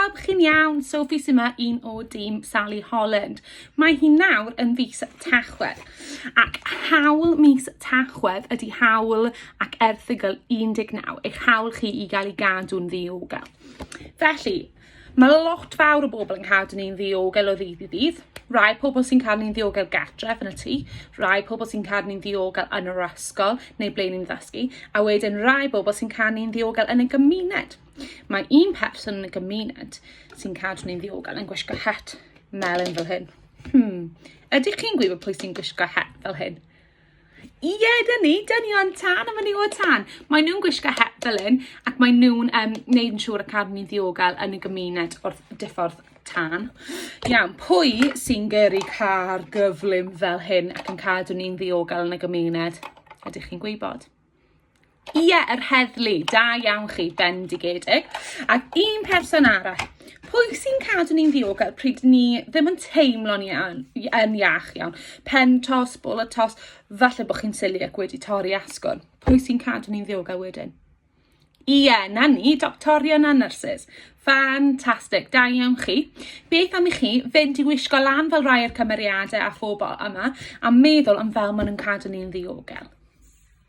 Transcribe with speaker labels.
Speaker 1: pawb, chi'n iawn, Sophie sy'n yma, un o dîm Sally Holland. Mae hi nawr yn fis Tachwedd, ac hawl mis Tachwedd ydy hawl ac erthygl 19, eich hawl chi i gael ei gadw'n ddiogel. Felly, mae lot fawr o bobl yn cadw ni'n ddiogel o ddydd i ddydd. Rai pobl sy'n cadw ni'n ddiogel gatref yn y tŷ, rai pobl sy'n cadw ni'n ddiogel yn yr ysgol neu ble ni'n ddysgu, a wedyn rai pobl sy'n cadw ni'n ddiogel yn y gymuned. Mae un person yn y gymuned sy'n cadw ni'n ddiogel yn gwisgo het melyn fel hyn. Ydych chi'n gwybod pwy sy'n gwisgo het fel hyn? Ie, dyn o'n tan, am ni o tan. Mae nhw'n gwisgo het fel hyn, ac mae nhw'n neud yn siŵr y cadw ni'n ddiogel yn y gymuned o'r diffodd tan. Iawn, pwy sy'n gyrru car gyflym fel hyn ac yn cadw ni'n ddiogel yn y gymuned? Ydych chi'n gwybod? Ie, yr heddlu. Da iawn chi, bendigedig. Ac un person arall. Pwy sy'n cadw ni'n ddiogel pryd ni ddim yn teimlo'n yn iach iawn? Pen tos, bol y tos, falle bod chi'n sili ac wedi torri asgwrn. Pwy sy'n cadw ni'n ddiogel wedyn? Ie, na ni, doctorion a nyrsys. Ffantastig, da iawn chi. Beth am i chi fynd i wisgo lan fel rai o'r cymeriadau a phobl yma a meddwl am fel maen nhw'n cadw ni'n ddiogel?